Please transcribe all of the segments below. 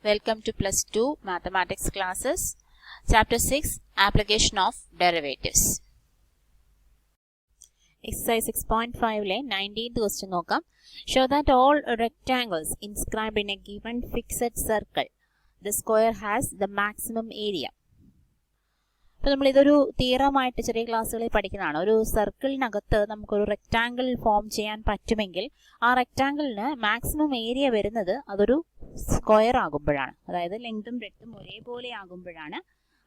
Welcome to plus 2 mathematics classes. Chapter 6 Application of Derivatives. Exercise 6.5 le 19th question നോക്കാം. Show that all rectangles inscribed in a given fixed circle, the square has the maximum area. അപ്പോൾ നമ്മളിതൊരു തിയറമായിട്ട് ചെറിയ ക്ലാസ്സുകളിൽ പഠിക്കുന്നതാണ്. ഒരു സർക്കിളിനകത്ത് നമുക്കൊരു rectangle form ചെയ്യാൻ പറ്റുമെങ്കിൽ ആ റെക്റ്റാങ്കിളിന് മാക്സിമം ഏരിയ വരുന്നത് അതൊരു സ്ക്വയർ ആകുമ്പോഴാണ്. അതായത് ലെങ്തും ബ്രെഡ്ത്തും ഒരേപോലെ ആകുമ്പോഴാണ്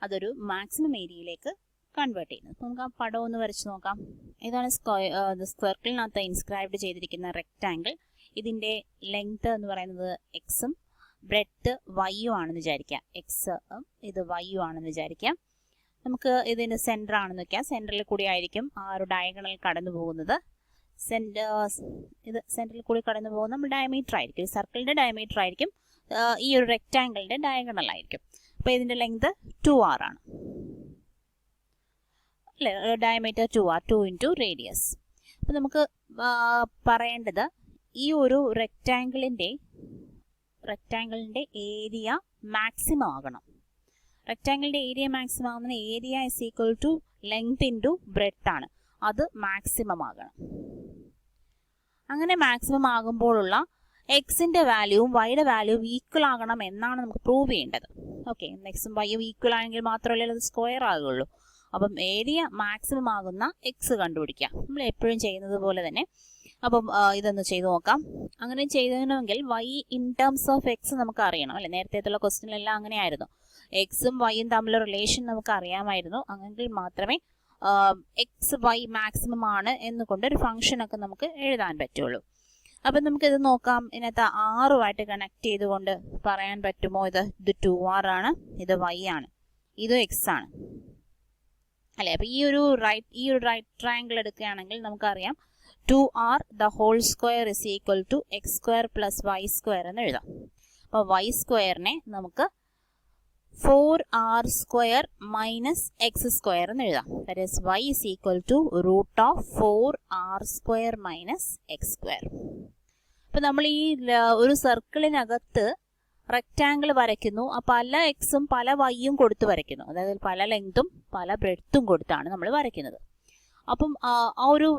അതൊരു മാക്സിമം ഏരിയയിലേക്ക് കൺവേർട്ട് ചെയ്യുന്നത്. നമുക്ക് ആ പടം ഒന്ന് വരച്ച് നോക്കാം. ഇതാണ് സർക്കിളിനകത്ത് ഇൻസ്ക്രൈബ്ഡ് ചെയ്തിരിക്കുന്ന റെക്റ്റാങ്കിൾ. ഇതിൻ്റെ ലെങ്ത് എന്ന് പറയുന്നത് എക്സും ബ്രെഡ്ത്ത് വൈയും ആണെന്ന് വിചാരിക്കാം. എക്സ് ഇത് വൈയും ആണെന്ന് വിചാരിക്കാം. നമുക്ക് ഇതിൻ്റെ സെൻറ്റർ ആണെന്ന് വയ്ക്കാം. സെൻറ്ററിൽ കൂടി ആയിരിക്കും ആ ഒരു ഡയഗണൽ കടന്നു പോകുന്നത്. ഇത് സെൻറ്ററിൽ കൂടി കടന്നു പോകുന്ന നമ്മൾ ഡയമീറ്റർ ആയിരിക്കും. സർക്കിളിൻ്റെ ഡയമീറ്റർ ആയിരിക്കും. ഈ ഒരു റെക്റ്റാങ്കിളിൻ്റെ ഡയഗണൽ ആയിരിക്കും. അപ്പോൾ ഇതിൻ്റെ ലെങ്ത് 2r ആണ് അല്ലേ? Diameter 2r, 2 into radius. അപ്പോൾ നമുക്ക് പറയേണ്ടത് ഈ ഒരു റെക്റ്റാങ്കിളിൻ്റെ ഏരിയ മാക്സിമം ആകണം. റെക്റ്റാങ്കിളിൻ്റെ ഏരിയ മാക്സിമം ആകുന്ന area is equal to length into breadth ആണ്. അത് മാക്സിമം ആകണം. അങ്ങനെ മാക്സിമം ആകുമ്പോഴുള്ള എക്സിൻ്റെ വാല്യൂവും വൈയുടെ വാല്യൂവും ഈക്വൽ ആകണം എന്നാണ് നമുക്ക് പ്രൂവ് ചെയ്യേണ്ടത്. ഓക്കെ, എക്സും വൈയും ഈക്വൽ ആണെങ്കിൽ മാത്രമല്ലേ അത് സ്ക്വയർ ആകുള്ളൂ. അപ്പം ഏരിയ മാക്സിമം ആകുന്ന എക്സ് കണ്ടുപിടിക്കാം. നമ്മൾ എപ്പോഴും ചെയ്യുന്നത് പോലെ തന്നെ. അപ്പം ഇതൊന്ന് ചെയ്ത് നോക്കാം. അങ്ങനെ ചെയ്യണമെങ്കിൽ Y in terms of X നമുക്ക് അറിയണം അല്ലേ? നേരത്തേത്തുള്ള ക്വസ്റ്റ്യനിലെല്ലാം അങ്ങനെയായിരുന്നു. എക്സും വൈയും തമ്മിലുള്ള റിലേഷൻ നമുക്ക് അറിയാമായിരുന്നു. അങ്ങനെ മാത്രമേ എക്സ് വൈ മാക്സിമം ആണ് എന്നുകൊണ്ട് ഒരു ഫംഗ്ഷനൊക്കെ നമുക്ക് എഴുതാൻ പറ്റുള്ളൂ. അപ്പം നമുക്കിത് നോക്കാം. ഇതിനകത്ത് ആറുമായിട്ട് കണക്ട് ചെയ്തുകൊണ്ട് പറയാൻ പറ്റുമോ? ഇത് 2r ആണ്, ഇത് y ആണ്, ഇതും എക്സ് ആണ് അല്ലേ? അപ്പം ഈ ഒരു റൈറ്റ് ട്രയാങ്കിൾ എടുക്കുകയാണെങ്കിൽ നമുക്കറിയാം 2r the whole square is equal to X square plus Y square എന്ന് എഴുതാം. അപ്പോൾ വൈ സ്ക്വയറിനെ നമുക്ക് 4r square minus X square എന്ന് എഴുതാം. That is y is equal to root of 4r square minus X square. അപ്പം നമ്മൾ ഈ ഒരു സർക്കിളിനകത്ത് റെക്റ്റാങ്കിൾ വരയ്ക്കുന്നു. പല എക്സും പല വൈയും കൊടുത്ത് വരയ്ക്കുന്നു. അതായത് പല ലെങ്തും പല ബ്രെഡ്ത്തും കൊടുത്താണ് നമ്മൾ വരയ്ക്കുന്നത്. അപ്പം ആ ഒരു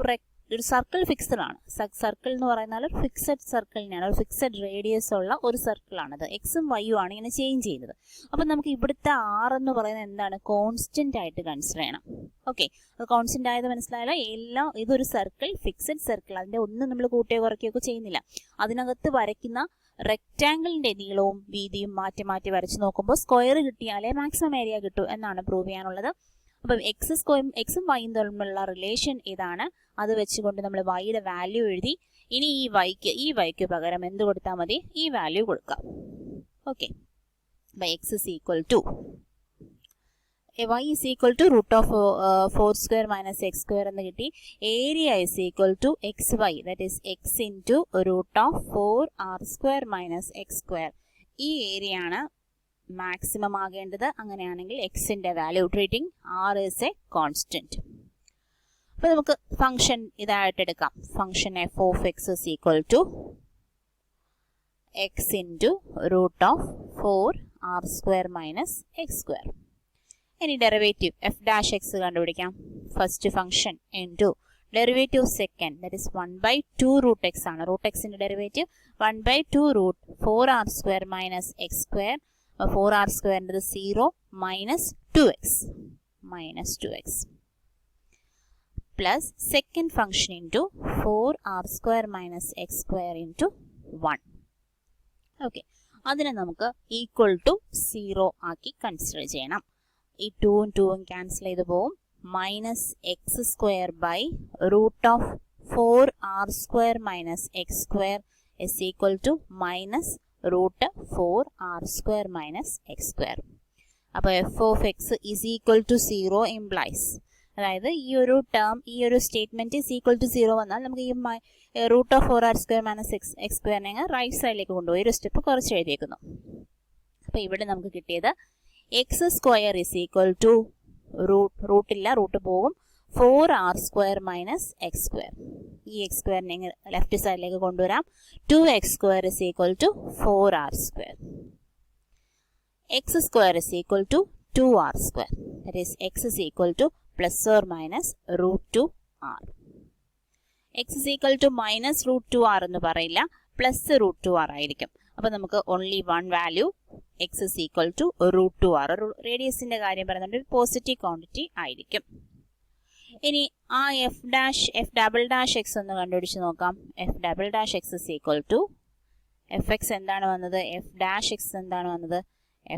സർക്കിൾ ഫിക്സഡ് ആണ്. സർക്കിൾ എന്ന് പറയുന്നാൽ ഒരു ഫിക്സഡ് സർക്കിളിനെയാണ്, ഒരു ഫിക്സഡ് റേഡിയസ് ഉള്ള ഒരു സർക്കിളാണത്. എക്സും വൈയും ആണ് ഇങ്ങനെ ചേഞ്ച് ചെയ്യുന്നത്. അപ്പം നമുക്ക് ഇവിടുത്തെ r എന്ന് പറയുന്നത് എന്താണ്? കോൺസ്റ്റന്റ് ആയിട്ട് കൺസിഡർ ചെയ്യണം. ഓക്കെ, അത് കോൺസ്റ്റന്റ് ആയത് മനസ്സിലായാലോ? എല്ലാം ഇതൊരു സർക്കിൾ, ഫിക്സഡ് സർക്കിൾ. അതിൻ്റെ ഒന്നും നമ്മൾ കൂട്ടുകയോ കുറയ്ക്കുകയോ ചെയ്യുന്നില്ല. അതിനകത്ത് വരയ്ക്കുന്ന റെക്റ്റാങ്കിളിന്റെ നീളവും വീതിയും മാറ്റി മാറ്റി വരച്ച് നോക്കുമ്പോൾ സ്ക്വയർ കിട്ടിയാലേ മാക്സിമം ഏരിയ കിട്ടൂ എന്നാണ് പ്രൂവ് ചെയ്യാനുള്ളത്. അപ്പം എക്സും വൈയും തമ്മിലുള്ള റിലേഷൻ ഇതാണ്. അത് വെച്ചുകൊണ്ട് നമ്മൾ വൈയുടെ വാല്യൂ എഴുതി. ഇനി ഈ വൈക്ക് പകരം എന്ത് കൊടുത്താൽ മതി? ഈ വാല്യൂ കൊടുക്കാം. ഓക്കെ, അപ്പം x is equal to y is equal to root of 4 square minus X square എന്ന് കിട്ടി. Area is equal to x y, that is x into root of 4r square minus X square. ഈ area ആണ് maximum ആകേണ്ടത്. അങ്ങനെയാണെങ്കിൽ എക്സിന്റെ value treating r is a constant. അപ്പോൾ നമുക്ക് function ഇതായിട്ട് എടുക്കാം. Function f of x is equal to x into root of 4r square minus x square. ഇനി ഡെറിവേറ്റീവ് f dash x കണ്ടുപിടിക്കാം. First function into derivative second, that is 1/2 root x ആണ്. Root എക്സിന്റെ derivative 1/2 root 4r square minus X square. 4r സ്ക്വയറിൻ്റെ 0 minus 2x plus second function into 4r square minus X square into 1. Okay, അതിനെ നമുക്ക് equal to 0 ആക്കി consider ചെയ്യണം. ഈ 2ഉം 2ഉം cancel ചെയ്ത് പോവും. Minus X square by root of 4r square minus X square is equal to minus root 4r square minus X square. അപ്പോൾ f of x is equal to 0 implies, അതായത് ഈ ഒരു term, ഈ ഒരു സ്റ്റേറ്റ്മെന്റ് ഈസ് ഈക്വൽ ടു 0 വന്നാൽ നമുക്ക് ഈ root of 4r square minus x സ്ക്വയറിനെ റൈറ്റ് സൈഡിലേക്ക് കൊണ്ടുപോയി ഒരു സ്റ്റെപ്പ് കുറച്ച് എഴുതിയേക്കുന്നു. അപ്പോൾ ഇവിടെ നമുക്ക് കിട്ടിയത് x square is equal to റൂട്ടില്ല, റൂട്ട് പോകും, 4r square minus X square. ഈ എക്സ് സ്ക്വയറിനെ ലെഫ്റ്റ് സൈഡിലേക്ക് കൊണ്ടുവരാം. 2x square is equal to 4r square. x square is equal to 2r square. That is x is equal to plus or minus root 2r. x is equal to minus root 2r എന്ന് പറയില്ല, plus root 2r ആയിരിക്കും. അപ്പോൾ നമുക്ക് only one value x is equal to root 2r. റേഡിയസിന്റെ കാര്യം പറയുന്നുണ്ട്, ഒരു positive quantity ആയിരിക്കും. ഇനി ആ f ഡബിൾ ഡാഷ് x ഒന്ന് കണ്ടുപിടിച്ച് നോക്കാം. f double dash x is equal to fx എന്താണ് വന്നത്, f ഡാഷ് x എന്താണ് വന്നത്,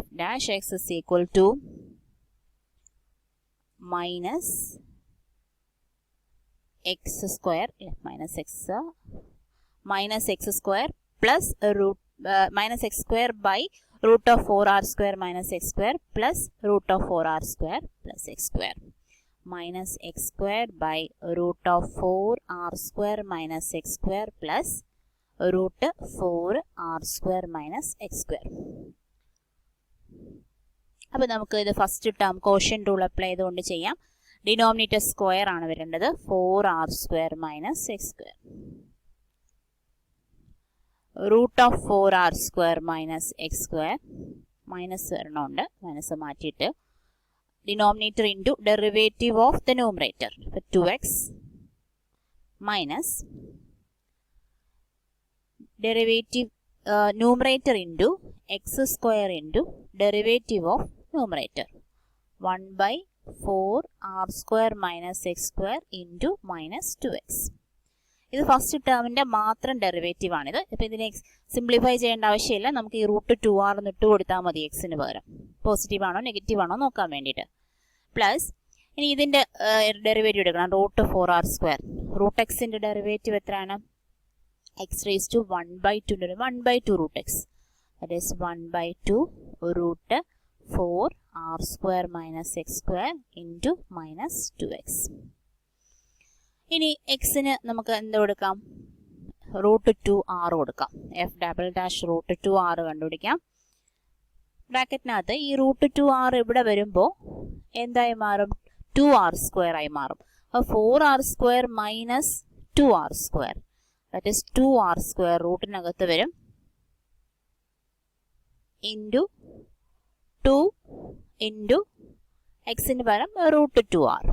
f dash x is equal to minus x square plus minus x square by root of 4r square minus x square plus root of 4r square plus x square minus x square by root of 4r square minus x square plus root 4r square minus x square. അപ്പോൾ നമുക്ക് ഇത് first term quotient rule apply ചെയ്തുകൊണ്ട് ചെയ്യാം. Denominator square ആണ് വരേണ്ടത്, 4r square minus x square. Root of 4r square minus x square, minus വരണമുണ്ട്, minus മാറ്റിയിട്ട് denominator into derivative of the numerator 2x minus derivative numerator into x square into derivative of numerator 1 by 4r square minus x square into minus 2x. ഇത് first ടേമിന്റെ മാത്രം derivative ആണിത്. ഇപ്പം ഇതിനെ simplify ചെയ്യേണ്ട ആവശ്യമില്ല, നമുക്ക് ഈ റൂട്ട് 2r എന്ന് ഇട്ട് കൊടുത്താൽ മതി എക്സിന് പകരം. പോസിറ്റീവ് ആണോ നെഗറ്റീവ് ആണോ നോക്കാൻ വേണ്ടിയിട്ട്. പ്ലസ് ഇനി ഇതിന്റെ ഡെറിവേറ്റീവ് എടുക്കണം, റൂട്ട് 4r സ്ക്വയർ. റൂട്ട് എക്സിന്റെ ഡെറിവേറ്റീവ് എത്രയാണ്, x raised to 1 by 2 1 by 2 root x, that is 1 by 2 root 4 r square minus x square into minus 2x. ഇനി എക്സിന് നമുക്ക് എന്ത് കൊടുക്കാം, റൂട്ട് 2r കൊടുക്കാം. f double dash root 2r കണ്ടുപിടിക്കാം. ബ്രാക്കറ്റിനകത്ത് ഈ റൂട്ട് 2r ഇവിടെ വരുമ്പോൾ എന്തായി മാറും, 2r സ്ക്വയർ ആയി മാറും. അപ്പോൾ 4r square minus 2r square, that is 2r square റൂട്ടിനകത്ത് വരും ഇൻറ്റു 2 ഇൻറ്റു എക്സിന് പകരം റൂട്ട് 2r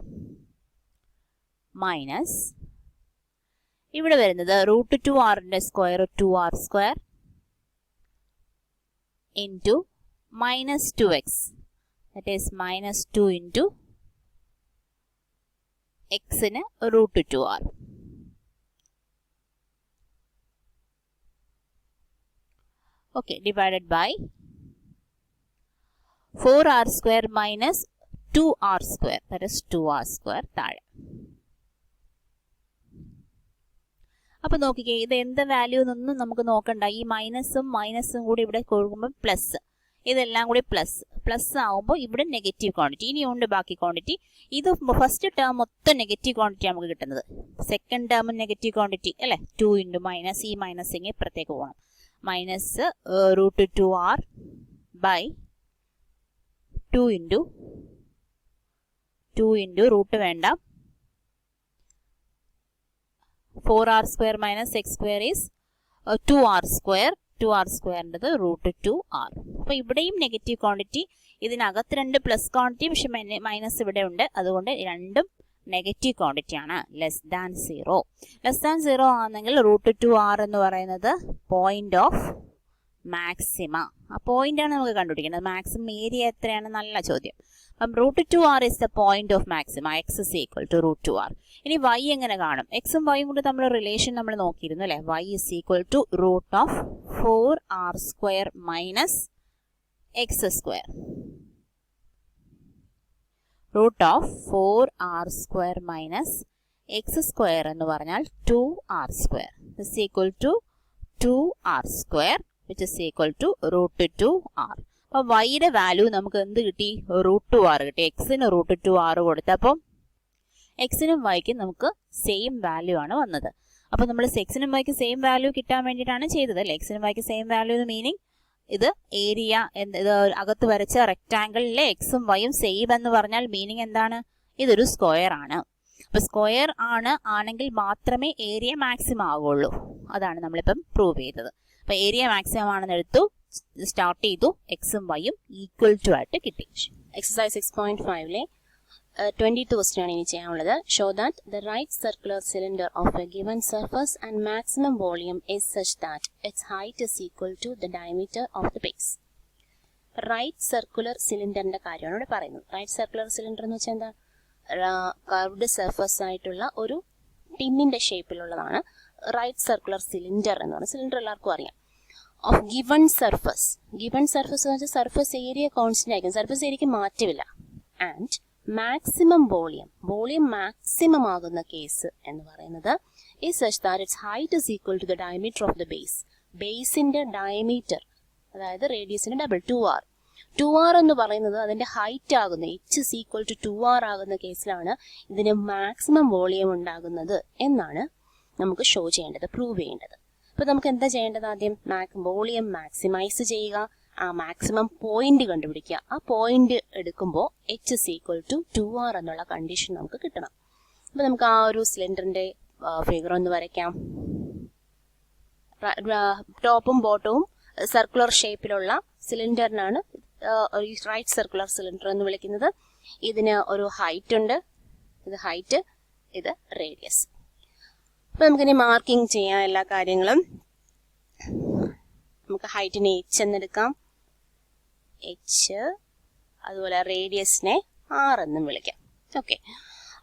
മൈനസ് ഇവിടെ വരുന്നത് റൂട്ട് 2rന്റെ square 2r square into minus 2x, that is minus 2 into എക്സിന് root 2r. Okay, divided by 4r square minus 2r square, that is 2r square താഴെ. അപ്പോൾ നോക്കിക്കേ, ഇത് എന്ത് വാല്യൂ എന്നൊന്നും നമുക്ക് നോക്കണ്ട. ഈ മൈനസും കൂടി ഇവിടെ കൊടുക്കുമ്പോൾ പ്ലസ്, ഇതെല്ലാം കൂടി പ്ലസ് ആവുമ്പോൾ ഇവിടെ നെഗറ്റീവ് ക്വാണ്ടിറ്റി. ഇനിയുണ്ട് ബാക്കി ക്വാണ്ടിറ്റി. ഇത് ഫസ്റ്റ് ടേം മൊത്തം നെഗറ്റീവ് ക്വാണ്ടിറ്റി നമുക്ക് കിട്ടുന്നത്. സെക്കൻഡ് ടേം നെഗറ്റീവ് ക്വാണ്ടിറ്റി അല്ലേ, 2 ഇൻറ്റു മൈനസ്, ഈ മൈനസ് ഇങ്ങനെ ഇപ്പുറത്തേക്ക് പോകണം. Minus root 2r by 2 into root വേണ്ട 4r square minus X square is 2r square. 2r സ്ക്വയറിൻ്റെത് റൂട്ട് 2r. അപ്പോൾ ഇവിടെയും നെഗറ്റീവ് ക്വാണ്ടിറ്റി, ഇതിനകത്ത് രണ്ട് പ്ലസ് ക്വാണ്ടിറ്റി, പക്ഷെ മൈനസ് ഇവിടെ ഉണ്ട്, അതുകൊണ്ട് രണ്ടും നെഗറ്റീവ് ക്വാണ്ടിറ്റി ആണ്. ലെസ് ദാൻ 0 ആണെങ്കിൽ റൂട്ട് 2r എന്ന് പറയുന്നത് പോയിന്റ് ഓഫ് മാക്സിമ. ആ പോയിന്റ് ആണ് നമുക്ക് കണ്ടുപിടിക്കുന്നത്. മാക്സിമം ഏരിയ എത്രയാണ്, നല്ല ചോദ്യം. അപ്പം root 2r is the point of maxima. X is equal to root 2r. ഇനി y എങ്ങനെ കാണും, എക്സും വൈയും കൂടി നമ്മൾ റിലേഷൻ നമ്മൾ നോക്കിയിരുന്നു അല്ലേ. y is equal to root of 4r square minus X square. Root of 4r square minus X square എന്ന് പറഞ്ഞാൽ 2r square is equal to 2r square which is equal to root 2r. അപ്പോൾ വൈയുടെ value നമുക്ക് എന്ത് കിട്ടി, root 2r കിട്ടി. എക്സിന് root 2r കൊടുത്തപ്പോൾ എക്സിനും വൈക്കും നമുക്ക് സെയിം വാല്യൂ ആണ് വന്നത്. അപ്പോൾ നമ്മൾ എക്സിനും വൈക്കും സെയിം വാല്യൂ കിട്ടാൻ വേണ്ടിയിട്ടാണ് ചെയ്തത് അല്ലേ. എക്സിനും വൈക്കും സെയിം വാല്യൂ എന്ന് മീനിങ് ഇത് ഏരിയ, ഇത് അകത്ത് വരച്ച റെക്ടാങ്കിളിലെ എക്സും വൈയും സെയിം എന്ന് പറഞ്ഞാൽ മീനിങ് എന്താണ്, ഇതൊരു സ്ക്വയർ ആണ്. അപ്പൊ സ്ക്വയർ ആണെങ്കിൽ മാത്രമേ ഏരിയ മാക്സിമം ആവുള്ളൂ. അതാണ് നമ്മളിപ്പം പ്രൂവ് ചെയ്തത്. അപ്പൊ ഏരിയ മാക്സിമം ആണെന്ന് എടുത്തു, സ്റ്റാർട്ട് ചെയ്തു, എക്സും വൈയും ഈക്വൽ ടു ആയിട്ട് കിട്ടി. എക്സസൈസ് 6.5 20th ക്വസ്റ്റ്യൻ ആണ് ഇനി ചെയ്യാനുള്ളത്. Show that the right circular cylinder of a given surface and maximum volume is such that its height is equal to the diameter of the base. Right circular സിലിണ്ടറിന്റെ കാര്യമാണ് ഇവിടെ പറയുന്നത്. Right circular cylinder എന്ന് വെച്ചാൽ എന്താ, curved surface ആയിട്ടുള്ള ഒരു ടിന്നിന്റെ ഷേപ്പിലുള്ളതാണ് right circular cylinder എന്ന് പറയുന്നത്. സിലിണ്ടർ എല്ലാവർക്കും അറിയാം. Of given surface, given surface എന്ന് വെച്ചാൽ സർഫസ് ഏരിയ കോൺസ്റ്റന്റ് ആയിരിക്കും, സർഫസ് ഏരിയക്ക് മാറ്റമില്ല. And maximum volume, volume maximum ആകുന്ന കേസ് എന്ന് പറയുന്നത് is such that its height is equal to the diameter of the base. ബേസിന്റെ ഡയമീറ്റർ, അതായത് റേഡിയസിന്റെ ഡബിൾ 2r. 2r എന്ന് പറയുന്നത് അതിന്റെ ഹൈറ്റ് ആകുന്ന h is equal to 2r ആകുന്ന കേസിലാണ് ഇതിന് മാക്സിമം വോളിയം ഉണ്ടാകുന്നത് എന്നാണ് നമുക്ക് ഷോ ചെയ്യേണ്ടത്, പ്രൂവ് ചെയ്യേണ്ടത്. അപ്പൊ നമുക്ക് എന്താ ചെയ്യേണ്ടത്? ആദ്യം വോളിയം മാക്സിമൈസ് ചെയ്യുക, ആ മാക്സിമം പോയിന്റ് കണ്ടുപിടിക്കുക. ആ പോയിന്റ് എടുക്കുമ്പോൾ h is equal to 2r എന്നുള്ള കണ്ടീഷൻ നമുക്ക് കിട്ടണം. അപ്പൊ നമുക്ക് ആ ഒരു സിലിണ്ടറിന്റെ ഫിഗർ ഒന്ന് വരയ്ക്കാം. ടോപ്പും ബോട്ടവും സർക്കുലർ ഷേപ്പിലുള്ള സിലിണ്ടറിനാണ് റൈറ്റ് സർക്കുലർ സിലിണ്ടർ എന്ന് വിളിക്കുന്നത്. ഇതിന് ഒരു ഹൈറ്റ് ഉണ്ട്, ഇത് ഹൈറ്റ്, ഇത് റേഡിയസ്. അപ്പൊ നമുക്കിനി മാർക്കിംഗ് ചെയ്യാം എല്ലാ കാര്യങ്ങളും. നമുക്ക് ഹൈറ്റിനെ h എന്നെടുക്കാം, h, അതുപോലെ റേഡിയസിനെ r എന്നും വിളിക്കാം. ഓക്കെ,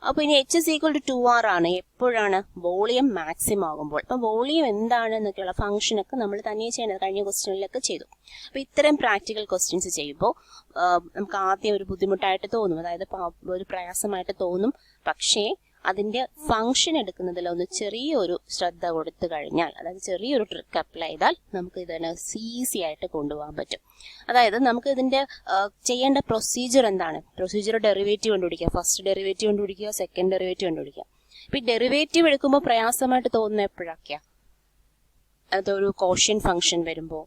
അപ്പൊ ഇനി h is equal to 2r ആണ് എപ്പോഴാണ്? വോളിയം മാക്സിമം ആകുമ്പോൾ. അപ്പൊ വോളിയം എന്താണ് എന്നൊക്കെയുള്ള ഫംഗ്ഷനൊക്കെ നമ്മൾ തനിയെ ചെയ്യേണ്ടത്, കഴിഞ്ഞ ക്വസ്റ്റ്യനിലൊക്കെ ചെയ്തു. അപ്പൊ ഇത്തരം പ്രാക്ടിക്കൽ ക്വസ്റ്റ്യൻസ് ചെയ്യുമ്പോൾ നമുക്ക് ആദ്യം ഒരു ബുദ്ധിമുട്ടായിട്ട് തോന്നും, അതായത് ഒരു പ്രയാസമായിട്ട് തോന്നും. പക്ഷേ അതിന്റെ ഫംഗ്ഷൻ എടുക്കുന്നതിൽ ഒന്ന് ചെറിയൊരു ശ്രദ്ധ കൊടുത്തു കഴിഞ്ഞാൽ, അതായത് ചെറിയൊരു ട്രിക്ക് അപ്ലൈ ചെയ്താൽ നമുക്ക് ഇതിനെ ഈസി ആയിട്ട് കൊണ്ടുപോകാൻ പറ്റും. അതായത് നമുക്ക് ഇതിന്റെ ചെയ്യേണ്ട പ്രൊസീജിയർ എന്താണ്? പ്രൊസീജിയർ ഡെറിവേറ്റീവ് കണ്ടുപിടിക്കുക, ഫസ്റ്റ് ഡെറിവേറ്റീവ് കണ്ടുപിടിക്കുക, സെക്കൻഡ് ഡെറിവേറ്റീവ് കണ്ടുപിടിക്കുക. അപ്പൊ ഈ ഡെറിവേറ്റീവ് എടുക്കുമ്പോൾ പ്രയാസമായിട്ട് തോന്നുന്ന എപ്പോഴൊക്കെയാ? അതൊരു കോഷ്യന്റ് ഫംഗ്ഷൻ വരുമ്പോൾ,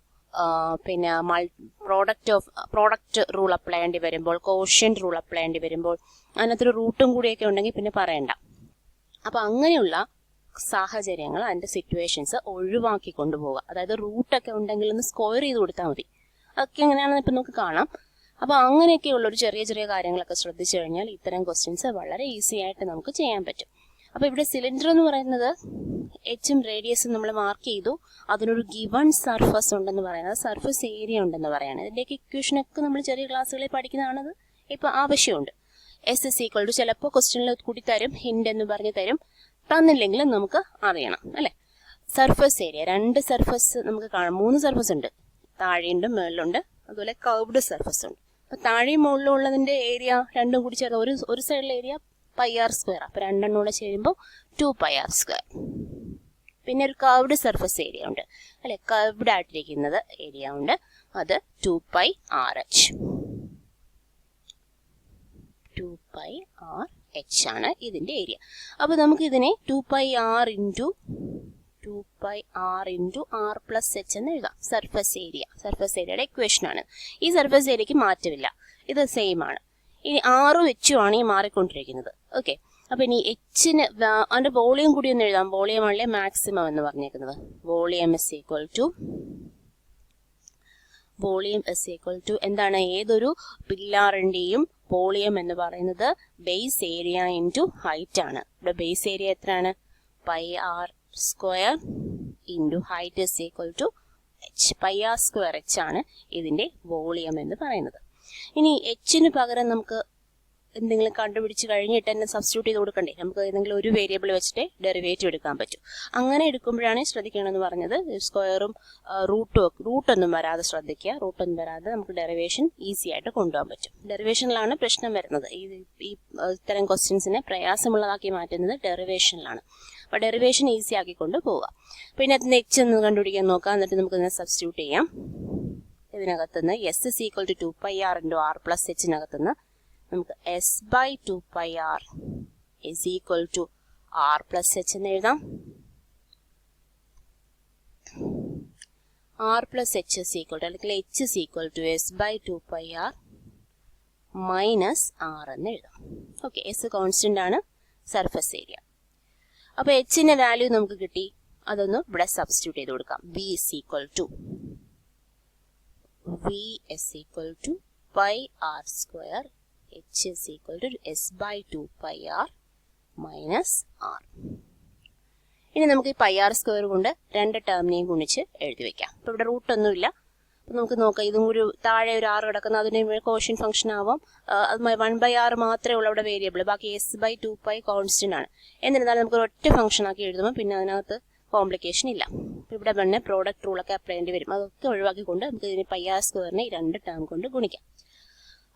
പിന്നെ പ്രോഡക്റ്റ് റൂൾ അപ്ലൈ ചെയ്യേണ്ടി വരുമ്പോൾ, കോഷ്യന്റ് റൂൾ അപ്ലൈ ചെയ്യേണ്ടി വരുമ്പോൾ, അതിനകത്തൊരു റൂട്ടും കൂടിയൊക്കെ ഉണ്ടെങ്കിൽ പിന്നെ പറയണ്ട. അപ്പൊ അങ്ങനെയുള്ള സാഹചര്യങ്ങൾ, അതിന്റെ സിറ്റുവേഷൻസ് ഒഴിവാക്കി കൊണ്ടുപോകുക. അതായത് റൂട്ടൊക്കെ ഉണ്ടെങ്കിൽ ഒന്ന് സ്ക്വയർ ചെയ്ത് കൊടുത്താൽ മതി. അതൊക്കെ എങ്ങനെയാണെന്ന് ഇപ്പൊ നമുക്ക് കാണാം. അപ്പൊ അങ്ങനെയൊക്കെയുള്ള ഒരു ചെറിയ ചെറിയ കാര്യങ്ങളൊക്കെ ശ്രദ്ധിച്ചു കഴിഞ്ഞാൽ ഇത്തരം ക്വസ്റ്റ്യൻസ് വളരെ ഈസി ആയിട്ട് നമുക്ക് ചെയ്യാൻ പറ്റും. അപ്പൊ ഇവിടെ സിലിണ്ടർ എന്ന് പറയുന്നത് എച്ചും റേഡിയസും നമ്മൾ മാർക്ക് ചെയ്തു, അതിനൊരു ഗിവൺ സർഫസ് ഉണ്ടെന്ന് പറയുന്നത്, സർഫസ് ഏരിയ ഉണ്ടെന്ന് പറയുന്നത്. ഇതിന്റെയൊക്കെ ഇക്വേഷനൊക്കെ നമ്മൾ ചെറിയ ക്ലാസ്സുകളിൽ പഠിക്കുന്നതാണത് ഇപ്പൊ ആവശ്യമുണ്ട്. എസ് ഇസ് ഈക്വൽ ടു ചിലപ്പോൾ ക്വസ്റ്റ്യനിൽ കൂടി തരും, ഹിന്റ് എന്ന് പറഞ്ഞ് തരും, തന്നില്ലെങ്കിലും നമുക്ക് അറിയണം അല്ലെ. സർഫസ് ഏരിയ, രണ്ട് സർഫസ് നമുക്ക് കാണാം, 3 സർഫസ് ഉണ്ട്, താഴെയുണ്ട് മേളിലുണ്ട്, അതുപോലെ കർവ്ഡ് സർഫസ് ഉണ്ട്. അപ്പൊ താഴെയും മുകളിലും ഉള്ളതിന്റെ ഏരിയ രണ്ടും കൂടി ചേർത്ത് ഒരു സൈഡിലെ ഏരിയ πr². അപ്പൊ രണ്ടെണ്ണം കൂടെ ചേരുമ്പോൾ 2πr². പിന്നെ ഒരു കർവ്ഡ് സർഫസ് ഏരിയ ഉണ്ട് അല്ലെ, കർവ്ഡ് ആയിട്ടിരിക്കുന്നത് ഏരിയ ഉണ്ട്, അത് 2πrh. 2πrh ആണ് ഇതിന്റെ ഏരിയ. അപ്പൊ നമുക്ക് ഇതിനെ 2πr into r plus h എന്ന് എഴുതാം. സർഫസ് ഏരിയയുടെ ഇക്വേഷൻ ആണ്. ഈ സർഫസ് ഏരിയക്ക് മാറ്റമില്ല, ഇത് സെയിം ആണ്. ഇനി ആറും എച്ചും ആണ് ഈ മാറിക്കൊണ്ടിരിക്കുന്നത്. ഓക്കെ, അപ്പൊ ഇനി എച്ചിന് അതിന്റെ വോളിയം കൂടി ഒന്ന് എഴുതാം. വോളിയം ആണല്ലേ മാക്സിമം എന്ന് പറഞ്ഞേക്കുന്നത്. വോളിയം ഇസ് ഈക്വൽ ടു എന്താണ്? ഏതൊരു പില്ലാറിന്റെയും വോളിയം എന്ന് പറയുന്നത് ബേസ് ഏരിയ ഇൻറ്റു ഹൈറ്റ് ആണ്. ഇവിടെ ബേസ് ഏരിയ എത്രയാണ്? πr² into height is equal to h. πr² h ആണ് ഇതിന്റെ വോളിയം എന്ന് പറയുന്നത്. ഇനി എച്ചിന് പകരം നമുക്ക് എന്തെങ്കിലും കണ്ടുപിടിച്ച് കഴിഞ്ഞിട്ട് തന്നെ സബ്സ്റ്റിറ്റ്യൂട്ട് ചെയ്ത് കൊടുക്കണ്ടേ? നമുക്ക് ഏതെങ്കിലും ഒരു വേരിയബിൾ വെച്ചിട്ട് ഡെറിവേറ്റീവ് എടുക്കാൻ പറ്റും. അങ്ങനെ എടുക്കുമ്പോഴാണ് ശ്രദ്ധിക്കണമെന്ന് പറഞ്ഞത്. സ്ക്വയറും റൂട്ടൊന്നും വരാതെ ശ്രദ്ധിക്കുക. റൂട്ടൊന്നും വരാതെ നമുക്ക് ഡെറിവേഷൻ ഈസി ആയിട്ട് കൊണ്ടുപോകാൻ പറ്റും. ഡെറിവേഷനിലാണ് പ്രശ്നം വരുന്നത്. ഈ ഇത്തരം ക്വസ്റ്റ്യൻസിനെ പ്രയാസമുള്ളതാക്കി മാറ്റുന്നത് ഡെറിവേഷനിലാണ്. അപ്പൊ ഡെറിവേഷൻ ഈസി ആക്കിക്കൊണ്ട് പോവുക. പിന്നെ അതിന് എച്ച് എന്ന് കണ്ടുപിടിക്കാൻ നോക്കാം. എന്നിട്ട് നമുക്ക് ഇതിനെ സബ്സ്റ്റിറ്റ്യൂട്ട് ചെയ്യാം. ഇതിനകത്തുനിന്ന് s is equal to 2πr into r plus h നമുക്ക് s/2πr is equal to r plus h എന്ന് എഴുതാം. r plus h is equal to, അല്ലെങ്കിൽ h is equal to s/2πr minus r എന്ന് എഴുതാം. ഓക്കെ, s കോൺസ്റ്റന്റ് ആണ്, surface area. അപ്പൊ hന്റെ value നമുക്ക് കിട്ടി. അതൊന്ന് ഇവിടെ സബ്സ്റ്റിറ്റ്യൂട്ട് ചെയ്ത് കൊടുക്കാം. v is equal to V is equal to pi r square, h is equal to s by 2 pi r minus r. ഇനി നമുക്ക് ഈ പൈ ആർ സ്ക്വയർ കൊണ്ട് രണ്ട് ടേമിനെയും ഗുണിച്ച് എഴുതി വെക്കാം. അപ്പോൾ ഇവിടെ റൂട്ടൊന്നുമില്ല. അപ്പം നമുക്ക് നോക്കാം, ഇതും ഒരു താഴെ ഒരു ആറ് കിടക്കുന്ന അതിന് കോഷ്യൻ ഫംഗ്ഷൻ ആവാം. 1/r മാത്രമേ ഉള്ളൂ അവിടെ വേരിയബിൾ, ബാക്കി എസ് ബൈ 2 പൈ കോൺസ്റ്റന്റ് ആണ്. എന്നിരുന്നാലും നമുക്ക് ഒറ്റ ഫംഗ്ഷൻ ആക്കി എഴുതുമ്പോൾ പിന്നെ അതിനകത്ത് കോംപ്ലിക്കേഷൻ ഇല്ല. ഇവിടെ തന്നെ പ്രോഡക്റ്റ് റൂളൊക്കെ അപ്ലൈ ചെയ്യേണ്ടി വരും. അതൊക്കെ ഒഴിവാക്കിക്കൊണ്ട് നമുക്ക് ഇതിന് പൈ ആർ സ്ക്വയറിനെ ഈ രണ്ട് ടേം കൊണ്ട് ഗുണിക്കാം.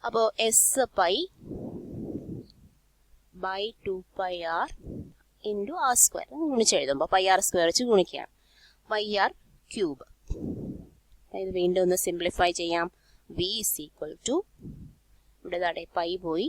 അപ്പോൾ s pi by 2 pi r into r square ഗുണിച്ചെഴുതുമ്പോൾ പൈ ആർ സ്ക്വയർ വെച്ച് ഗുണിക്കുകയാണ്. Pi r cube. ഇത് വീണ്ടും ഒന്ന് സിംപ്ലിഫൈ ചെയ്യാം. വി ഇസ് ഈക്വൽ ടു, ഇവിടെ താടെ പൈ പോയി,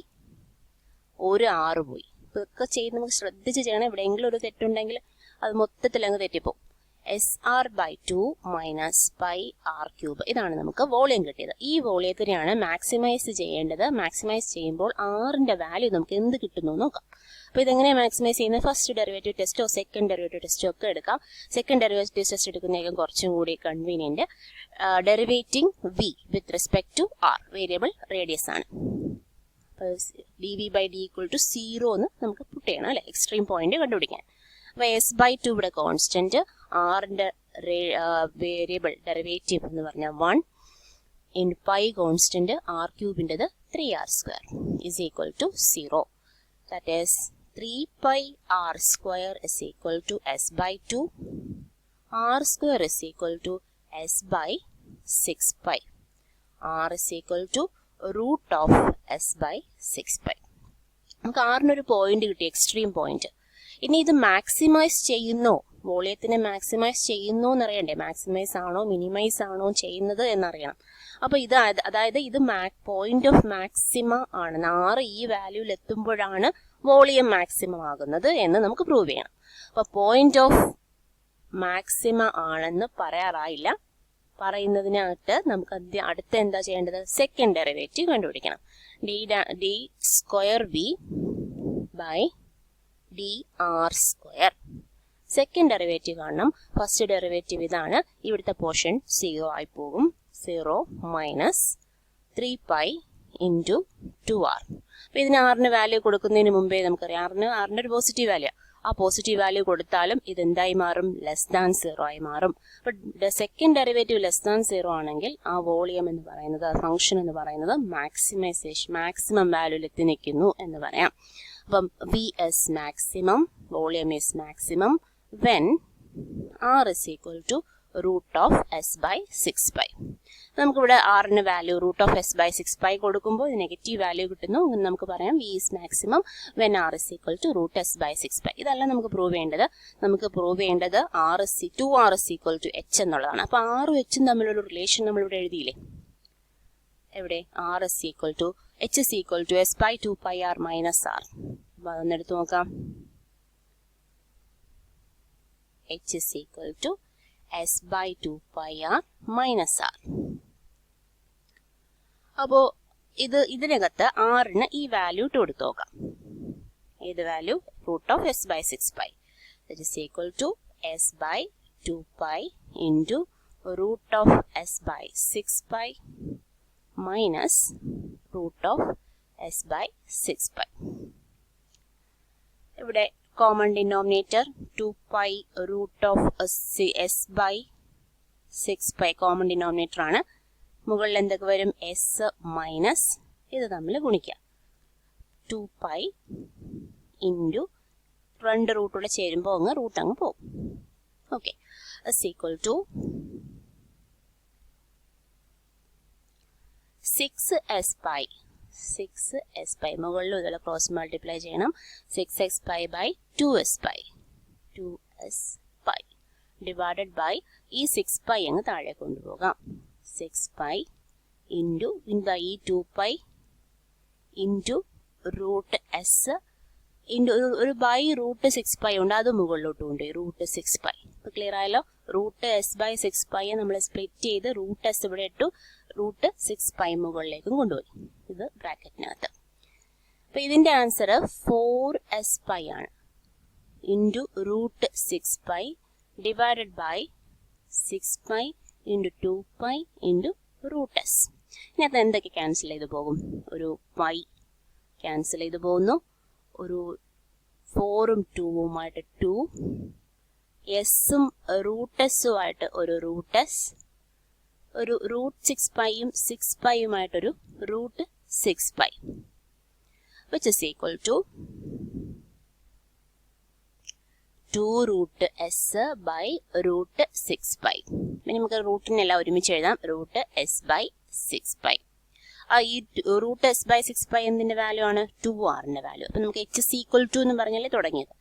ഒരു ആറ് പോയി. ഇതൊക്കെ ചെയ്ത് നമുക്ക് ശ്രദ്ധിച്ച് ചെയ്യണം. എവിടെയെങ്കിലും ഒരു തെറ്റുണ്ടെങ്കിൽ അത് മൊത്തത്തിൽ അങ്ങ് തെറ്റിപ്പോവും. S r by 2 minus pi r cube. ഇതാണ് നമുക്ക് വോളിയം കിട്ടിയത്. ഈ വോളിയത്തിനെയാണ് മാക്സിമൈസ് ചെയ്യേണ്ടത്. മാക്സിമൈസ് ചെയ്യുമ്പോൾ ആറിന്റെ വാല്യൂ നമുക്ക് എന്ത് കിട്ടുന്നു നോക്കാം. അപ്പോൾ ഇതെങ്ങനെയാണ് മാക്സിമൈസ് ചെയ്യുന്നത്? ഫസ്റ്റ് ഡെറിവേറ്റീവ് ടെസ്റ്റോ സെക്കൻഡ് ഡെറിവേറ്റീവ് ടെസ്റ്റോ ഒക്കെ എടുക്കാം. സെക്കൻഡ് ഡെറിവേറ്റീവ് ടെസ്റ്റ് എടുക്കുന്നതിനും കുറച്ചും കൂടി convenient. Derivating v with respect to r, variable radius ആണ്. D v by d equal to 0 എന്ന് നമുക്ക് പുട്ട് ചെയ്യണം അല്ലെ, എക്സ്ട്രീം പോയിന്റ് കണ്ടുപിടിക്കാൻ. അപ്പോൾ എസ് ബൈ 2 ഇവിടെ കോൺസ്റ്റന്റ്, ആറിന്റെ വേരിയബിൾ ഡെറിവേറ്റീവ് എന്ന് പറഞ്ഞാൽ 1 ഇൻ പൈ കോൺസ്റ്റന്റ് ആർ ക്യൂബിൻ്റെത് 3r square is equal to 0. That is 3 pi r square is equal to s by 2. R square is equal to s by 6 pi. R is equal to root of s by 6 pi. നമുക്ക് ആറിനൊരു point കിട്ടി, extreme point. ഇനി ഇത് maximise ചെയ്യുന്നോ, വോളിയത്തിനെ maximise ചെയ്യുന്നോ എന്നറിയണ്ടേ? Maximise ആണോ minimise ആണോ ചെയ്യുന്നത് എന്നറിയണം. അപ്പോൾ ഇത് അതായത് ഇത് പോയിന്റ് ഓഫ് മാക്സിമ ആണ്. 6 ഈ വാല്യൂവിൽ എത്തുമ്പോഴാണ് വോളിയം മാക്സിമം ആകുന്നത് എന്ന് നമുക്ക് പ്രൂവ് ചെയ്യണം. അപ്പോൾ പോയിന്റ് ഓഫ് മാക്സിമ ആണെന്ന് പറയാറായില്ല. പറയുന്നതിനകത്ത് നമുക്ക് അടുത്ത എന്താ ചെയ്യേണ്ടത്? സെക്കൻഡ് ഡെറിവേറ്റീവ് കണ്ടുപിടിക്കണം. D square v by d r square. Second derivative കാണണം. ഫസ്റ്റ് ഡെറിവേറ്റീവ് ഇതാണ്. ഇവിടുത്തെ പോർഷൻ 0 ആയി പോകും. 0 മൈനസ് 3 പൈ ഇൻറ്റു 2r. അപ്പോൾ ഇതിന് ആറിന് വാല്യൂ കൊടുക്കുന്നതിന് മുമ്പേ നമുക്കറിയാം ആറിന് ഒരു പോസിറ്റീവ് വാല്യൂ. ആ പോസിറ്റീവ് വാല്യൂ കൊടുത്താലും ഇതെന്തായി മാറും? ലെസ് ദാൻ 0 ആയി മാറും. അപ്പോൾ സെക്കൻഡ് ഡെറിവേറ്റീവ് ലെസ് ദാൻ 0 ആണെങ്കിൽ ആ വോളിയം എന്ന് പറയുന്നത്, ആ ഫംഗ്ഷൻ എന്ന് പറയുന്നത് മാക്സിമം വാല്യൂവിൽ എത്തി നിൽക്കുന്നു എന്ന് പറയാം. അപ്പം v is maximum, volume is maximum when r is equal to root of s by 6 pi. നമുക്കിവിടെ ആറിന് value root of s by 6 pi കൊടുക്കുമ്പോൾ ഇത് നെഗറ്റീവ് വാല്യൂ കിട്ടുന്നു. നമുക്ക് പറയാം v is maximum when r is equal to root s by 6 pi. ഇതല്ല നമുക്ക് prove ചെയ്യേണ്ടത്. നമുക്ക് പ്രൂവ് ചെയ്യേണ്ടത് 2r is equal to H എന്നുള്ളതാണ്. അപ്പോൾ ആറും എച്ചും തമ്മിലൊരു റിലേഷൻ നമ്മളിവിടെ എഴുതിയില്ലേ? എവിടെ? R is equal to h is equal to s by 2 pi r minus r. അപ്പോൾ അതൊന്നെടുത്ത് നോക്കാം. h is equal to s by 2 pi r minus r. അപ്പോൾ ഇതിനകത്ത് ആറിന് ഈ വാല്യൂ ഇട്ട് കൊടുത്ത് നോക്കാം. ഏത് value? Root of s by 6 pi. That is equal to s by 2 pi into root of s by 6 pi minus root of s by 6 pi. ഇവിടെ common denominator 2 pi root of s by 6 pi common denominator ആണ്. മുകളിൽ എന്തൊക്കെ വരും? S minus ഇത് തമ്മിൽ ഗുണിക്കാം. 2 pi into രണ്ട് റൂട്ടൂടെ ചേരുമ്പോൾ റൂട്ട് അങ്ങ് പോകും. Okay, is equal to 6s pi. 6s pi മുകളിൽ ഇതുപോലെ ക്രോസ് മൾട്ടിപ്ലൈ ചെയ്യണം. 6x pi by 2s pi. 2s pi divided by ഈ 6 പൈ അങ്ങ് താഴെ കൊണ്ടുപോകാം. 6 പൈ ഇൻറ്റു ഈ 2 pi into root s into ഒരു ബൈ റൂട്ട് 6 പൈ ഉണ്ട്, അത് മുകളിലോട്ട് കൊണ്ടുപോയി റൂട്ട് 6 പൈ. ഇപ്പോൾ ക്ലിയർ ആയല്ലോ? റൂട്ട് എസ് ബൈ 6 പൈ നമ്മൾ സ്പ്ലിറ്റ് ചെയ്ത് റൂട്ട് എസ് ഇവിടെ ഇട്ടു, റൂട്ട് 6 പൈ മുകളിലേക്കും കൊണ്ടുപോയി. ഇത് ബ്രാക്കറ്റിനകത്ത്. അപ്പോൾ ഇതിൻ്റെ ആൻസർ 4s പൈ ആണ്. Into root 6 pi divided by 6 pi into 2 pi into root s. ഇനി അത് എന്തൊക്കെ ക്യാൻസൽ ചെയ്ത് പോകും? ഒരു y ക്യാൻസൽ ചെയ്ത് പോകുന്നു, ഒരു 4ഉം 2ഉമായിട്ട് 2, എസും റൂട്ട് എസുമായിട്ട് ഒരു റൂട്ട് എസ്, ഒരു റൂട്ട് 6πയും 6πയുമായിട്ടൊരു root 6π, which is equal to 2 root s by root 6π. പിന്നെ നമുക്ക് റൂട്ടിനെല്ലാം ഒരുമിച്ച് എഴുതാം, റൂട്ട് എസ് ബൈ 6π. ഈ റൂട്ട് എസ് ബൈ 6π എന്തിന്റെ വാല്യൂ ആണ്? 2r value. അപ്പൊ നമുക്ക് h is equal to എന്ന് പറഞ്ഞാലേ തുടങ്ങിയത്.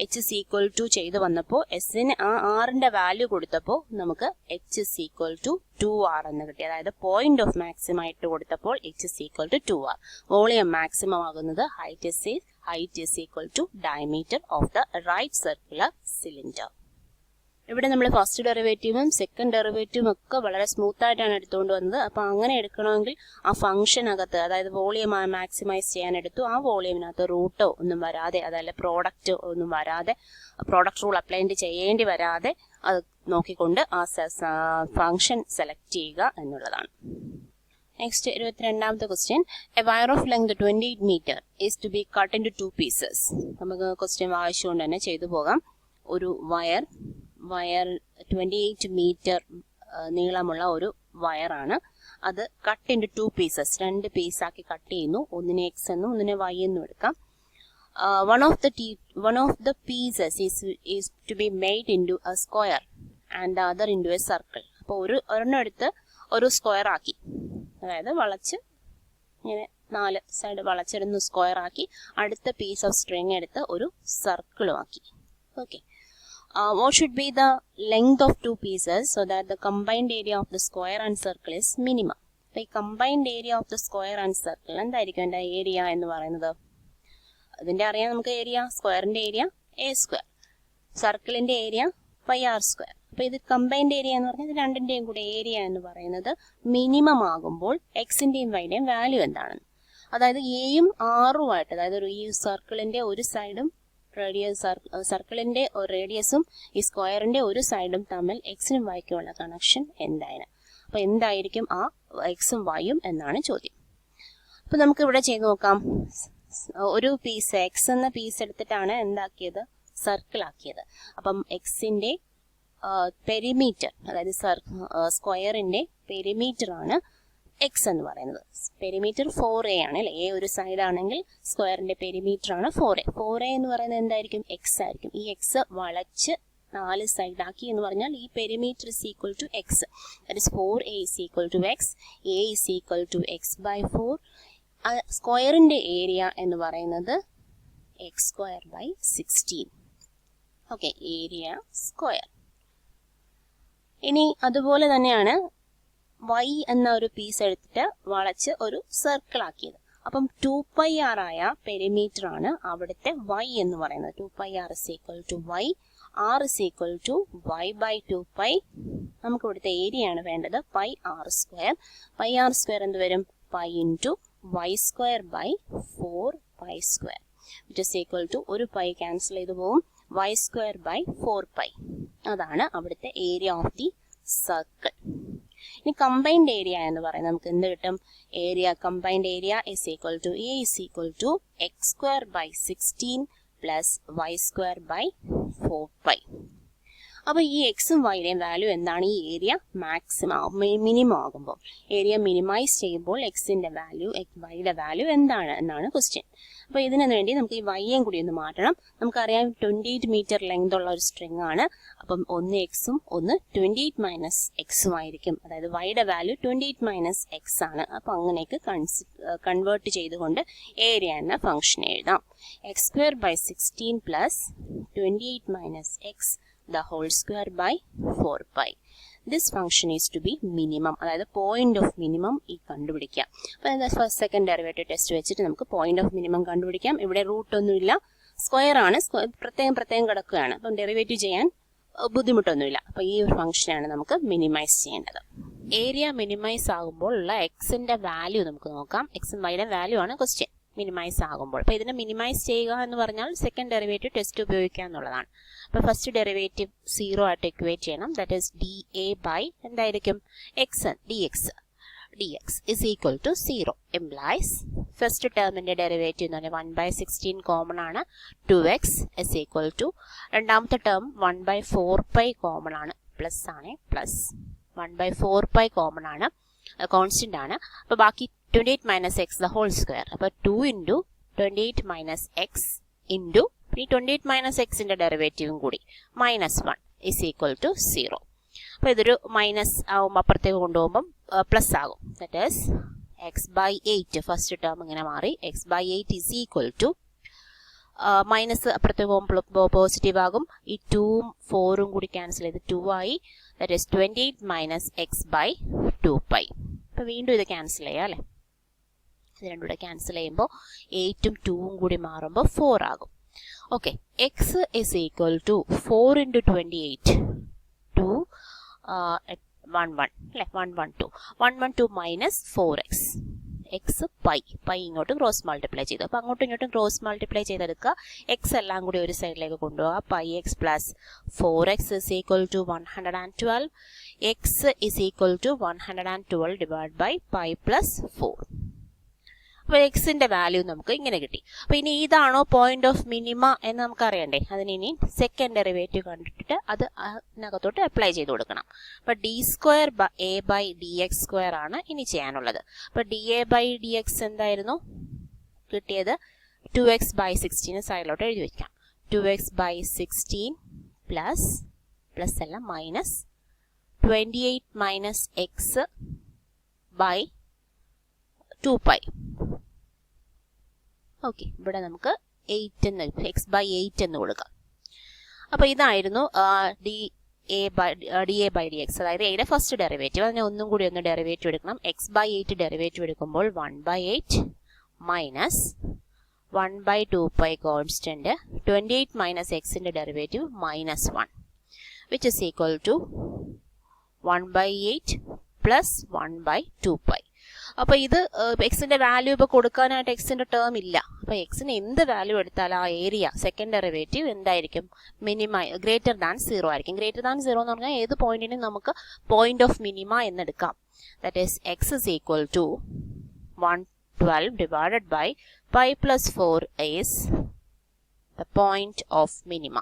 h is equal to ചെയ്ത് വന്നപ്പോൾ എസിന് ആ ആറിന്റെ വാല്യൂ കൊടുത്തപ്പോൾ നമുക്ക് h is equal to 2r എന്ന് കിട്ടി. അതായത് പോയിന്റ് ഓഫ് മാക്സിമം ആയിട്ട് കൊടുത്തപ്പോൾ h is equal to 2r. Volume maximum ആകുന്നത് height is equal to diameter of the right circular cylinder. ഇവിടെ നമ്മൾ ഫസ്റ്റ് ഡെറിവേറ്റീവും സെക്കൻഡ് ഡെറിവേറ്റീവും ഒക്കെ വളരെ സ്മൂത്ത് ആയിട്ടാണ് എടുത്തുകൊണ്ട് വന്നത്. അപ്പോൾ അങ്ങനെ എടുക്കണമെങ്കിൽ ആ ഫംഗ്ഷനകത്ത്, അതായത് വോളിയം മാക്സിമൈസ് ചെയ്യാൻ എടുത്തു, ആ വോളിയമിനകത്ത് റൂട്ടോ ഒന്നും വരാതെ, അതല്ല പ്രോഡക്റ്റ് ഒന്നും വരാതെ, പ്രോഡക്റ്റ് റൂൾ അപ്ലൈ ചെയ്യേണ്ടി വരാതെ അത് നോക്കിക്കൊണ്ട് ആ ഫംഗ്ഷൻ സെലക്ട് ചെയ്യുക എന്നുള്ളതാണ്. നെക്സ്റ്റ് 22ാമത്തെ question. A wire of length 28 metre is to be cut into 2 pieces. നമുക്ക് ക്വസ്റ്റ്യൻ വായിച്ചുകൊണ്ട് തന്നെ ചെയ്തു പോകാം. ഒരു വയർ 28 മീറ്റർ നീളമുള്ള ഒരു വയറാണ്. അത് കട്ട് ഇൻ ടു 2 പീസസ്, 2 പീസാക്കി കട്ട് ചെയ്യുന്നു. ഒന്നിനെ എക്സ് എന്നും ഒന്നിനെ വൈ എന്നും എടുക്കാം. One of the pieces is to be made into a square and the other into a circle. അപ്പോൾ ഒരെണ്ണം എടുത്ത് ഒരു സ്ക്വയർ ആക്കി, അതായത് വളച്ച് ഇങ്ങനെ 4 സൈഡ് വളച്ചിരുന്ന് സ്ക്വയർ ആക്കി, അടുത്ത പീസ് ഓഫ് സ്ട്രിങ് എടുത്ത് ഒരു സർക്കിളും ആക്കി. Okay. What should be the length of 2 pieces so that the combined area of the square and circle is minimum? അപ്പോൾ ഈ combined area of the square and circle എന്തായിരിക്കും എൻ്റെ area എന്ന് പറയുന്നത്? അതിൻ്റെ അറിയാം നമുക്ക്. ഏരിയ, സ്ക്വയറിൻ്റെ ഏരിയ a², സർക്കിളിൻ്റെ ഏരിയ πr². അപ്പോൾ ഇത് കമ്പൈൻഡ് ഏരിയ എന്ന് പറഞ്ഞാൽ ഇത് രണ്ടിൻ്റെയും കൂടെ ഏരിയ എന്ന് പറയുന്നത് മിനിമം ആകുമ്പോൾ എക്സിൻ്റെയും വൈയുടെയും വാല്യൂ എന്താണെന്ന്. അതായത് എയും ആറുമായിട്ട്, അതായത് ഈ സർക്കിളിൻ്റെ ഒരു സൈഡും സർക്കിളിന്റെ റേഡിയസും ഈ സ്ക്വയറിന്റെ ഒരു സൈഡും തമ്മിൽ എക്സിനും വൈക്കുമുള്ള കണക്ഷൻ എന്തായിരുന്നു? അപ്പൊ എന്തായിരിക്കും ആ എക്സും വൈയും എന്നാണ് ചോദ്യം. അപ്പൊ നമുക്ക് ഇവിടെ ചെയ്ത് നോക്കാം. ഒരു പീസ് എക്സ് എന്ന പീസ് എടുത്തിട്ടാണ് എന്താക്കിയത്? സർക്കിൾ ആക്കിയത്. അപ്പം എക്സിന്റെ പെരിമീറ്റർ, അതായത് സ്ക്വയറിന്റെ പെരിമീറ്റർ ആണ് എക്സ് എന്ന് പറയുന്നത്. പെരിമീറ്റർ 4a ആണ് അല്ലെ. എ ഒരു സൈഡ് ആണെങ്കിൽ സ്ക്വയറിന്റെ പെരിമീറ്റർ ആണ് 4a. 4a എന്ന് പറയുന്നത് എന്തായിരിക്കും? എക്സ് ആയിരിക്കും. ഈ എക്സ് വളച്ച് 4 സൈഡ് ആക്കി എന്ന് പറഞ്ഞാൽ ഈ perimeter is equal to x. That is 4a is equal to x. a is equal to x by 4. സ്ക്വയറിന്റെ ഏരിയ എന്ന് പറയുന്നത് x² by 16. Okay, area square. ഇനി അതുപോലെ തന്നെയാണ് y എന്ന ഒരു പീസ് എടുത്തിട്ട് വളച്ച് ഒരു സർക്കിൾ ആക്കിയത്. അപ്പം 2πr ആയ പെരിമീറ്റർ ആണ് അവിടുത്തെ y എന്ന് പറയുന്നത്. 2πr is equal to y. r is equal to y by 2π. നമുക്ക് ഇവിടുത്തെ ഏരിയ ആണ് വേണ്ടത്, πr². πr² എന്ത് വരും? π into y² by 4π², which is equal to ഒരു π ക്യാൻസൽ ചെയ്ത് പോകും, y² by 4π. അതാണ് അവിടുത്തെ ഏരിയ ഓഫ് ദി സർക്കിൾ. ഇനി കമ്പൈൻഡ് ഏരിയ എന്ന് പറയുന്നത് നമുക്ക് എന്ത് കിട്ടും? Area, combined area is equal to a is equal to x² by 16 plus y² by 4π. അപ്പോൾ ഈ എക്സും വൈയുടെയും വാല്യൂ എന്താണ്? ഈ ഏരിയ മാക്സിമം മിനിമം ആകുമ്പോൾ, ഏരിയ മിനിമൈസ് ചെയ്യുമ്പോൾ എക്സിന്റെ വാല്യൂ വൈയുടെ വാല്യൂ എന്താണ് എന്നാണ് ക്വസ്റ്റ്യൻ. അപ്പോൾ ഇതിനു വേണ്ടി നമുക്ക് ഈ വൈയും കൂടി ഒന്ന് മാറ്റണം. നമുക്കറിയാം 28 മീറ്റർ ലെങ്ത് ഉള്ള ഒരു സ്ട്രിങ് ആണ്. അപ്പം ഒന്ന് എക്സും ഒന്ന് 28 മൈനസ് എക്സും ആയിരിക്കും. അതായത് വൈയുടെ വാല്യൂ 28 മൈനസ് എക്സ് ആണ്. അപ്പം അങ്ങനെയൊക്കെ കൺവേർട്ട് ചെയ്തുകൊണ്ട് ഏരിയ എന്ന ഫംഗ്ഷൻ എഴുതാം. x² by 16 plus 28 minus x the whole square by 4π. This function is to be minimum, അതായത് പോയിന്റ് ഓഫ് മിനിമം ഈ കണ്ടുപിടിക്കാം. അപ്പോൾ ഫസ്റ്റ് സെക്കൻഡ് ഡെറിവേറ്റീവ് ടെസ്റ്റ് വെച്ചിട്ട് നമുക്ക് പോയിന്റ് ഓഫ് മിനിമം കണ്ടുപിടിക്കാം. ഇവിടെ റൂട്ട് ഒന്നുമില്ല, സ്ക്വയർ ആണ്, പ്രത്യേകം കിടക്കുകയാണ്. അപ്പം ഡെറിവേറ്റീവ് ചെയ്യാൻ ബുദ്ധിമുട്ടൊന്നുമില്ല. അപ്പോൾ ഈ ഒരു ഫംഗ്ഷനാണ് നമുക്ക് മിനിമൈസ് ചെയ്യേണ്ടത്. ഏരിയ മിനിമൈസ് ആകുമ്പോൾ ഉള്ള എക്സിന്റെ വാല്യൂ നമുക്ക് നോക്കാം. എക്സും വൈയുടെ വാല്യൂ ആണ് ക്വസ്റ്റ്യൻ. മിനിമൈസ് ആകുമ്പോൾ, അപ്പോൾ ഇതിനെ മിനിമൈസ് ചെയ്യുക എന്ന് പറഞ്ഞാൽ സെക്കൻഡ് ഡെറിവേറ്റീവ് ടെസ്റ്റ് ഉപയോഗിക്കുക എന്നുള്ളതാണ്. അപ്പോൾ ഫസ്റ്റ് ഡെറിവേറ്റീവ് 0 ആയിട്ട് ഇക്വേറ്റ് ചെയ്യണം. ദാറ്റ് ഈസ് dA ബൈ എന്തായിരിക്കും? X dx. dx is equal to 0 implies first term in the derivative എന്ന് പറഞ്ഞാൽ 1 by 16 കോമൺ ആണ് 2x is equal to രണ്ടാമത്തെ ടേം 1 by 4 pi കോമൺ ആണ് പ്ലസ് ആണ് പ്ലസ് 1 by 4 pi കോമൺ ആണ് constant ആണ്. അപ്പോൾ ബാക്കി 28 minus x the whole square. അപ്പോൾ 2 into 28 minus x into ഈ 28 minus x ന്റെ ഡെറിവേറ്റീവും കൂടി -1 is equal to 0. അപ്പോൾ ഇതൊരു മൈനസ് ആകുമ്പോൾ അപ്പുറത്തേക്ക് കൊണ്ടുപോകുമ്പം പ്ലസ് ആകും. That is x by 8 first term ഇങ്ങനെ മാറി x by 8 is equal to minus അപ്പുറത്തേക്ക് പോകുമ്പോൾ പോസിറ്റീവ് ആകും. ഈ 2ഉം 4ഉം കൂടി ക്യാൻസൽ ചെയ്ത് 2 ആയി. That is 28 minus x by 2 pi. അപ്പോൾ വീണ്ടും ഇത് ക്യാൻസൽ ചെയ്യാം അല്ലേ. ഇത് രണ്ടും കൂടെ ക്യാൻസൽ ചെയ്യുമ്പോൾ 8ഉം 2ഉം കൂടി മാറുമ്പോൾ 4 ആകും. Okay, x is equal to 4 into 28 2 112 അല്ലേ 112 minus 4x x പൈ ഇങ്ങോട്ട് ക്രോസ് മൾട്ടിപ്ലൈ ചെയ്തു. അപ്പോൾ അങ്ങോട്ടും ഇങ്ങോട്ടും ക്രോസ് മൾട്ടിപ്ലൈ ചെയ്തെടുക്കുക. എക്സ് എല്ലാം കൂടി ഒരു സൈഡിലേക്ക് കൊണ്ടുപോകുക. Pi X plus 4x is equal to 112. x is equal to 112 divided by pi plus 4. അപ്പോൾ എക്സിന്റെ വാല്യൂ നമുക്ക് ഇങ്ങനെ കിട്ടി. അപ്പോൾ ഇനി ഇതാണോ പോയിന്റ് ഓഫ് മിനിമ എന്ന് നമുക്ക് അറിയണ്ടേ. അതിന് ഇനി സെക്കൻഡ് ഡെറിവേറ്റീവ് കണ്ടിട്ട് അത് അതിനകത്തോട്ട് അപ്ലൈ ചെയ്ത് കൊടുക്കണം. അപ്പോൾ d² a by dx² ആണ് ഇനി ചെയ്യാനുള്ളത്. അപ്പോൾ dA by dx എന്തായിരുന്നു കിട്ടിയത്? 2x by 16 സൈഡിലോട്ട് എഴുതി വയ്ക്കാം. 2x by 16 പ്ലസ് അല്ല minus 28 minus x by 2 pi. Okay, ഇവിടെ നമുക്ക് 8 എന്ന് x by 8 എന്ന് കൊടുക്കാം. അപ്പോൾ ഇതായിരുന്നു dA by dx, അതായത് എയുടെ ഫസ്റ്റ് ഡെറിവേറ്റീവ്. അതിനെ ഒന്നും കൂടി ഒന്ന് ഡെറിവേറ്റീവ് എടുക്കണം. x by 8 ഡെറിവേറ്റീവ് എടുക്കുമ്പോൾ 1 by 8 minus 1 by 2 pi constant 28 minus xന്റെ derivative -1 which is equal to 1 by 8 plus 1 by 2 pi. അപ്പോൾ ഇത് എക്സിന്റെ വാല്യൂ ഇപ്പോൾ കൊടുക്കാനായിട്ട് എക്സിന്റെ ടേം ഇല്ല. അപ്പോൾ എക്സിന് എന്ത് വാല്യൂ എടുത്താൽ ആ ഏരിയ സെക്കൻഡ് ഡെറിവേറ്റീവ് എന്തായിരിക്കും? ഗ്രേറ്റർ ദാൻ 0 ആയിരിക്കും. ഗ്രേറ്റർ ദാൻ 0 എന്ന് പറഞ്ഞാൽ ഏത് പോയിന്റിനും നമുക്ക് പോയിന്റ് ഓഫ് മിനിമ എന്നെടുക്കാം. That is x is equal to 112 divided by pi plus 4 is the point of minima.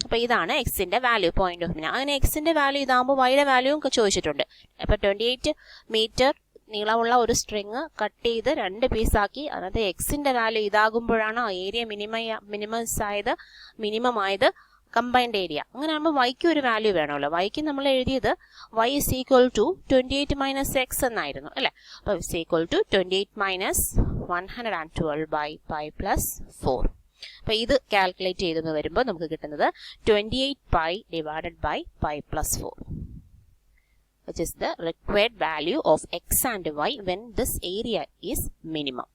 അപ്പോൾ ഇതാണ് എക്സിന്റെ വാല്യൂ, പോയിന്റ് ഓഫ് മിനിമ. അങ്ങനെ എക്സിന്റെ വാല്യൂ ഇതാകുമ്പോൾ വൈയുടെ വാല്യൂവും ചോദിച്ചിട്ടുണ്ട്. അപ്പോൾ 28 മീറ്റർ നീളമുള്ള ഒരു സ്ട്രിങ് കട്ട് ചെയ്ത് 2 പീസാക്കി അതിനകത്ത് എക്സിന്റെ വാല്യൂ ഇതാകുമ്പോഴാണ് ആ ഏരിയ മിനിമം ആയത് കമ്പൈൻഡ് ഏരിയ. അങ്ങനെ ആകുമ്പോൾ വൈക്ക് ഒരു വാല്യൂ വേണമല്ലോ. വൈക്ക് നമ്മൾ എഴുതിയത് y is equal to 28 minus x എന്നായിരുന്നു അല്ലേ. അപ്പോൾ is equal to 28 minus 112 by pi plus 4. അപ്പോൾ ഇത് കാൽക്കുലേറ്റ് ചെയ്തെന്ന് വരുമ്പോൾ നമുക്ക് കിട്ടുന്നത് 28 pi divided by pi plus 4, which is the required value of x and y when this area is minimum.